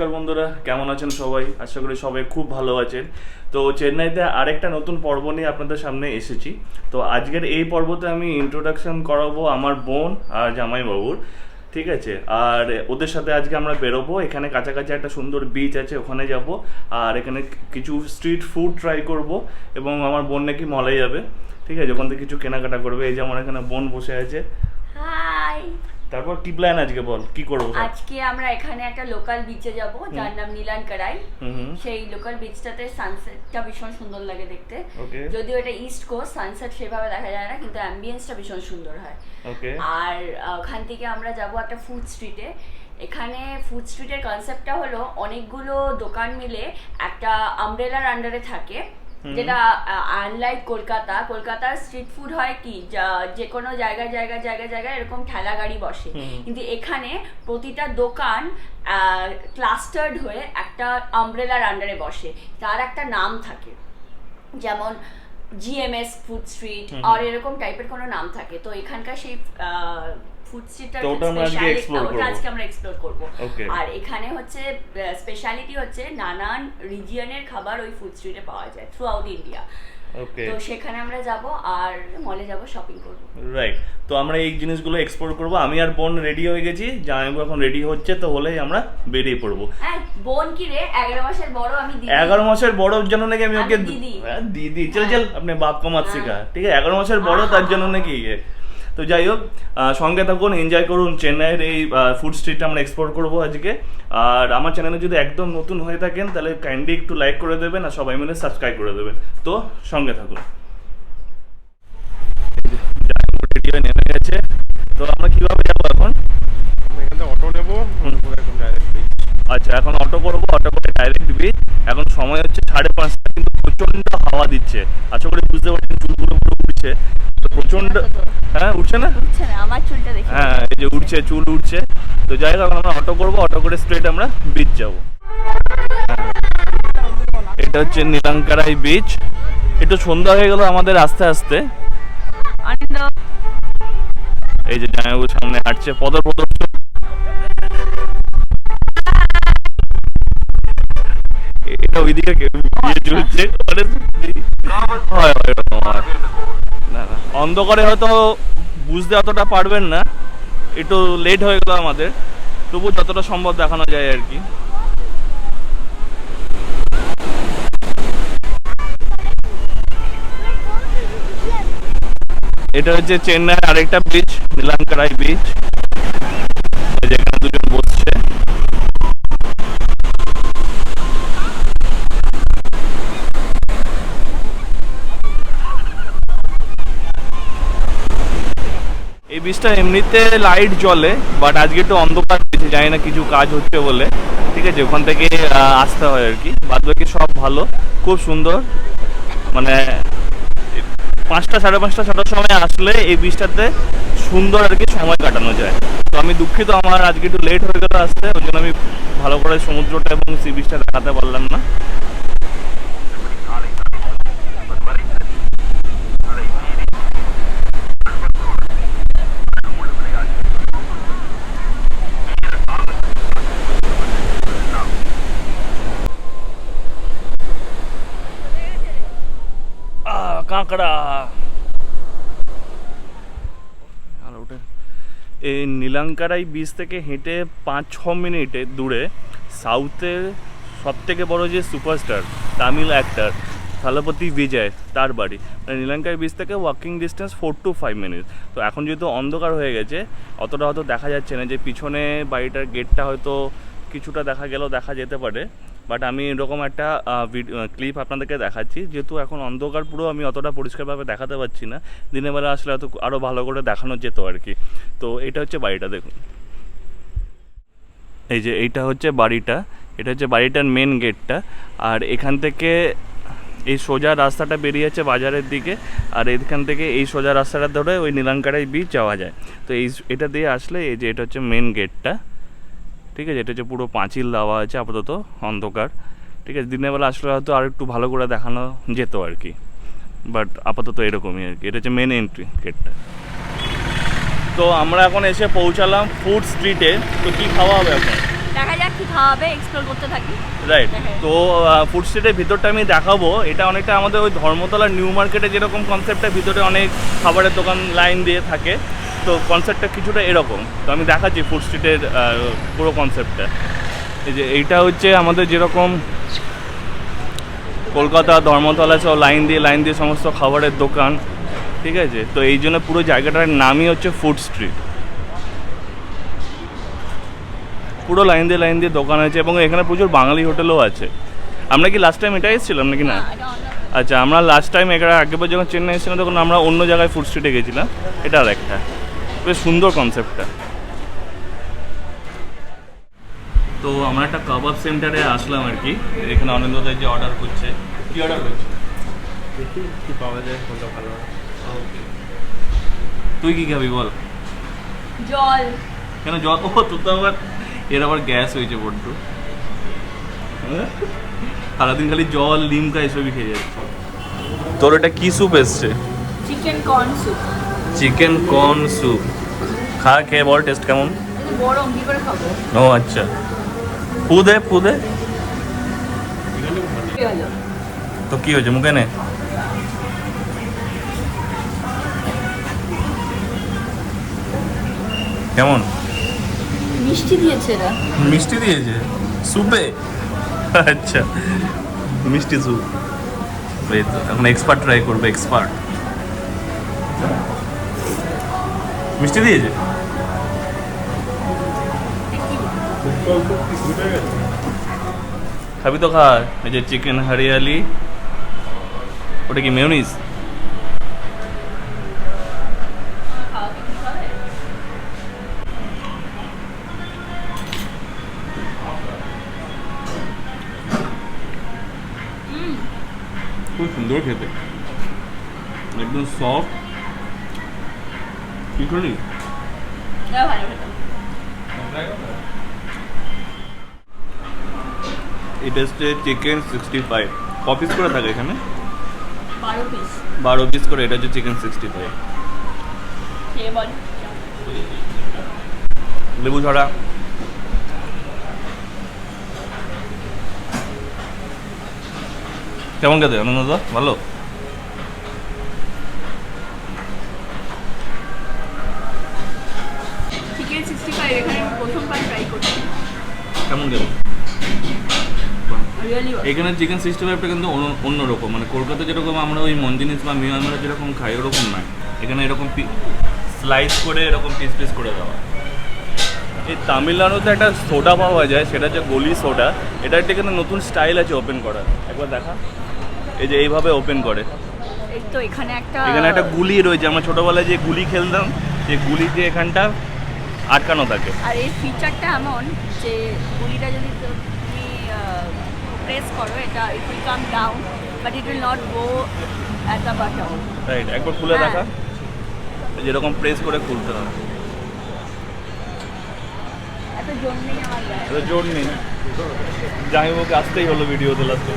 নমস্কার বন্ধুরা, কেমন আছেন সবাই? আশা করি সবাই খুব ভালো আছেন। তো চেন্নাইতে আরেকটা নতুন পর্ব নিয়ে আপনাদের সামনে এসেছি। তো আজকের এই পর্বতে আমি ইন্ট্রোডাকশন করাবো আমার বোন আর জামাইবাবুর, ঠিক আছে? আর ওদের সাথে আজকে আমরা বেরোবো। এখানে কাছাকাছি একটা সুন্দর বিচ আছে, ওখানে যাব। আর এখানে কিছু স্ট্রিট ফুড ট্রাই করব এবং আমার বোন নাকি মলে যাবে, ঠিক আছে? ওখান থেকে কিছু কেনাকাটা করবে। এই যে আমার এখানে বোন বসে আছে। হাই। তারপর কি প্ল্যান আজকে, বল কি করবো? আজকে আমরা এখানে একটা লোকাল বিচে যাব, যার নাম নীলানকারাই। সেই লোকাল বিচটাতে সানসেটটা ভীষণ সুন্দর লাগে দেখতে। যদিও এটা ইস্ট কোস্ট, সানসেট সেভাবে দেখা যায় না, কিন্তু অ্যাম্বিয়েন্সটা ভীষণ সুন্দর হয়। আর ওখান থেকে আমরা যাব একটা ফুড স্ট্রিটে। এখানে ফুড স্ট্রিটের কনসেপ্টটা হলো অনেকগুলো দোকান মিলে একটা আমব্রেলার আন্ডারে থাকে, যেটা আনলাইক কলকাতার স্ট্রিট ফুড হয় কি যে কোনো জায়গায় এরকম ঠেলা গাড়ি বসে, কিন্তু এখানে প্রতিটা দোকান ক্লাস্টার্ড হয়ে একটা আমব্রেলার আন্ডারে বসে, তার একটা নাম থাকে, যেমন জিএমএস ফুড স্ট্রিট আর এরকম টাইপের কোনো নাম থাকে। তো এখানকার সেই ফুড স্ট্রিটটা আজকে আমরা এক্সপ্লোর করব। আর এখানে হচ্ছে স্পেশালিটি হচ্ছে নানান রিজিয়নের খাবার ওই ফুড স্ট্রিটে পাওয়া যায় থ্রু আউট ইন্ডিয়া। তো সেখানে আমরা যাব আর মলে যাব, শপিং করব। রাইট। তো আমরা এই জিনিসগুলো এক্সপ্লোর করব। আমি আর বোন রেডি হয়ে গেছি, জামাইবাবু এখন রেডি হচ্ছে, তো হলেই আমরা বেরিয়ে পড়বো। হ্যাঁ, বোন কি রে? 11 মাসের বড় আমি দিদি। 11 মাসের বড় জন্য নাকি আমি ওকে দিদি। দিদি চল আপনি বাপ কা মত শিখা, ঠিক আছে? 11 মাসের বড় তার জন্য নাকি। তো যাই হোক, সঙ্গে থাকুন, এনজয় করুন। চেন্নাইয়ের এই ফুড স্ট্রিটটা আমরা এক্সপ্লোর করবো আজকে। আর আমার চ্যানেলে যদি একদম নতুন হয়ে থাকেন তাহলে কাইন্ডলি একটু লাইক করে দেবেন আর সবাই মিলে সাবস্ক্রাইব করে দেবেন। তো সঙ্গে থাকুন। রেডি হয়ে নেমে গেছে। তো আমরা কিভাবে যাবো এখন? এখান থেকে অটো নেবো, একদম ডাইরেক্ট বিচ। আচ্ছা, এখন অটো করবো, অটো করে ডাইরেক্ট বিচ। এখন সময় হচ্ছে 5:30, কিন্তু প্রচন্ড হাওয়া দিচ্ছে। আশা করি বুঝতে পারছেন, চুলগুলো পুরো উঠছে। তো প্রচন্ড, হ্যাঁ উঠছে না? উঠছে না, আমার চুলটা দেখে। হ্যাঁ, এই যে উঠছে, চুল উঠছে। তো যাই হোক, আমরা অটো করবো, অটো করে স্ট্রেট আমরা বিচ যাবো। এটা হচ্ছে নীলাঙ্কারাই বিচ। একটু সন্ধ্যা হয়ে গেল আমাদের আস্তে আস্তে। এই যে জামাইবাবু সামনে হাঁটছে, পদর এটা ওইদিকে ঝুলছে। অন্ধকারে হয়তো বুঝতে অতটা পারবেন না, একটু লেট হয়ে গেল আমাদের, তবু যতটা সম্ভব দেখানো যায় আর কি। এটা হচ্ছে চেন্নাইয়ের আরেকটা বিচ, নীলাঙ্কারাই বিচ, যেখানে দুজন বসছে। এই বিচটা এমনিতে লাইট জ্বলে, বাট আজকে একটু অন্ধকার হয়েছে, জানি না কিছু কাজ হচ্ছে বলে, ঠিক আছে? ওখান থেকে আসতে হয় আর কি। বাদ বাকি সব ভালো, খুব সুন্দর। মানে 5টা, 5:30, 6টার সময় আসলে এই বিচটাতে সুন্দর আর কি সময় কাটানো যায়। তো আমি দুঃখিত, আমার আজকে একটু লেট হয়ে গেল আসতে, ওই জন্য আমি ভালো করে সমুদ্রটা এবং সি বিচটা দেখাতে পারলাম না। কাঁকড়া। এই নীলাঙ্কারাই বিচ থেকে হেঁটে 5-6 মিনিটে দূরে সাউথের সব থেকে বড় যে সুপারস্টার তামিল অ্যাক্টর থালাপতি বিজয়, তার বাড়ি। মানে নীলাঙ্কারাই বিচ থেকে ওয়াকিং ডিস্টেন্স 4 to 5 মিনিট। তো এখন যেহেতু অন্ধকার হয়ে গেছে, অতটা হয়তো দেখা যাচ্ছে না, যে পিছনে বাড়িটার গেটটা হয়তো কিছুটা দেখা যেতে পারে, বাট আমি এরকম একটা ক্লিপ আপনাদেরকে দেখাচ্ছি। যেহেতু এখন অন্ধকার পুরো, আমি অতটা পরিষ্কারভাবে দেখাতে পারছি না, দিনের বেলা আসলে হয়তো আরও ভালো করে দেখানো যেত আর কি। তো এটা হচ্ছে বাড়িটা, দেখুন। এই যে এইটা হচ্ছে বাড়িটা, এটা হচ্ছে বাড়িটার মেন গেটটা। আর এখান থেকে এই সোজা রাস্তাটা বেরিয়ে যাচ্ছে বাজারের দিকে, আর এখান থেকে এই সোজা রাস্তাটা ধরে ওই নীলাঙ্কারাই বিচ যাওয়া যায়। তো এটা দিয়ে আসলে এই যে এটা হচ্ছে মেন গেটটা, ঠিক আছে? এটা হচ্ছে পুরো পাঁচিল দেওয়া আছে, আপাতত অন্ধকার, ঠিক আছে? দিনের বেলা আসলে হয়তো আর একটু ভালো করে দেখানো যেত আর কি, বাট আপাতত এরকমই আর কি। এটা হচ্ছে মেন এন্ট্রি গেটটা। তো আমরা এখন এসে পৌঁছালাম ফুড স্ট্রিটে। তো কি খাওয়া হবে এখন? দেখা যাক কি খাওয়া হবে, এক্সপ্লোর করতে থাকি। রাইট, তো ফুড স্ট্রিটের ভিতরটা আমি দেখাবো। এটা অনেকটা আমাদের ওই ধর্মতলা নিউ মার্কেটে যেরকম কনসেপ্টটা, ভিতরে অনেক খাবারের দোকান লাইন দিয়ে থাকে, তো কনসেপ্টটা কিছুটা এরকম। তো আমি দেখাচ্ছি ফুড স্ট্রিটের পুরো কনসেপ্টটা। এই যে এইটা হচ্ছে আমাদের যেরকম কলকাতা ধর্মতলা সব লাইন দিয়ে সমস্ত খাবারের দোকান, ঠিক আছে। তো এই জন্য পুরো জায়গাটার নামই হচ্ছে ফুড স্ট্রিট। পুরো লাইন দিয়ে দোকান আছে এবং এখানে প্রচুর বাঙালি হোটেলও আছে। আমরা কি লাস্ট টাইম এটা এসেছিলাম নাকি না? আচ্ছা, আমরা লাস্ট টাইম আগেবার যখন চেন্নাই এসেছিলাম তখন আমরা অন্য জায়গায় ফুড স্ট্রিটে গেছিলাম। এটা আর একটা বেশ সুন্দর কনসেপ্টটা। তো আমরা একটা কাবাব সেন্টারে আসলাম আর কি। এখানে অনিন্দদাই যে অর্ডার করছে, কি অর্ডার করছে দেখি কি পাওয়া যায়, কোনটা ভালো হয়। তুই কি খাবি বল? জল। কেন জল? ও তোর তো আবার আবার গ্যাস হয়েছে বড্ড, সারাদিন খালি জল লিমকা এসবই খেয়ে যাচ্ছে। তোর এটা কি স্যুপ এসছে? Chicken corn soup. Chicken corn soup, খা খেয়ে বল টেস্ট কেমন। গরম কি করে খাবো? ও আচ্ছা, ফু দে তো কি হয়েছে মুখে নে। কেমন? মিষ্টি দিয়েছে এরা। মিষ্টি দিয়েছে স্যুপে? আচ্ছা, মিষ্টি স্যুপ। এই তো এখন এক্সপার্ট ট্রাই করবে, এক্সপার্ট। মিষ্টি দিয়েছে? খাবি তো খা। এই যে চিকেন হরিয়ালি, ওটা কি মেয়োনিজ? খুব সুন্দর খেতে, একদম সফট। কি করলি? এটা হচ্ছে চিকেন 65। ক পিস করে থাকে এখানে? 12 পিস করে। এটা হচ্ছে চিকেন 65। লেবু ছড়া। কেমন খেতে আনন্দ? ভালো। চিকেন 65 এখানে প্রথমবার ট্রাই করছি। কেমন খেতে? এখানে চিকেন 65টা কিন্তু অন্যরকম, মানে কলকাতা যেরকম আমরা ওই মঞ্জিনিস বা মিয়ানমারে যেরকম খাই ওরকম নয়। এখানে এরকম স্লাইস করে এরকম পিস করে দেওয়া। এই তামিলনাড়ুতে একটা সোডা পাওয়া যায়, সেটা হচ্ছে গলি সোডা। এটা একটা কিন্তু নতুন স্টাইল আছে ওপেন করার, একবার দেখা। এই যে এইভাবে ওপেন করে। এই তো এখানে একটা গুলি রয়েছে। আমরা ছোটবেলায় যে গুলি খেলতাম, যে গুলি যে এখানটা আটকানো থাকে। আর এই ফিচারটা এমন যে গুলিটা যদি তুমি প্রেস করো, এটা it will come down but it will not go at the bottom. Right, একবার খুলে দেখা। যেরকম প্রেস করে খুলতে হবে। এত জোর নেই আমার গায়ে। এত জোর নেই। জামাইবাবুকে আসতেই হলো ভিডিওতে লাস্টে।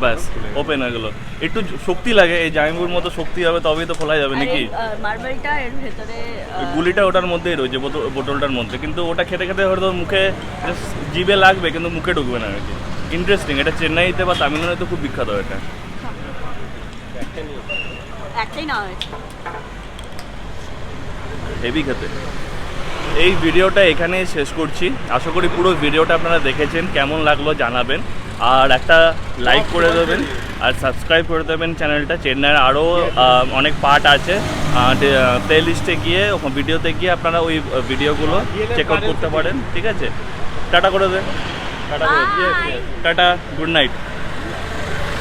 ব্যাস ওপেন হয়ে গেলো। একটু শক্তি লাগে, এই জামাইবাবুর মতো শক্তি হবে তবেই তো খোলা যাবে নাকি। মার্বেলটা এর ভেতরে, গুলিটা ওটার মধ্যেই রয়েছে, বোতলটার মধ্যে। কিন্তু ওটা খেতে খেতে হয়তো মুখে জিভে লাগবে কিন্তু মুখে ঢুকবে না আর কি। ইন্টারেস্টিং। এটা চেন্নাইতে বা তামিলনাড়ুতে খুব বিখ্যাত এটা। একটাই না হেভি খেতে। এই ভিডিওটা এখানেই শেষ করছি। আশা করি পুরো ভিডিওটা আপনারা দেখেছেন, কেমন লাগলো জানাবেন। আর একটা লাইক করে দেবেন আর সাবস্ক্রাইব করে দেবেন চ্যানেলটা। চেন্নাইয়ের আরও অনেক পার্ট আছে, প্লে লিস্টে গিয়ে ভিডিওতে গিয়ে আপনারা ওই ভিডিওগুলো চেক আউট করতে পারেন। ঠিক আছে, টাটা করে দেন। Tata, good night.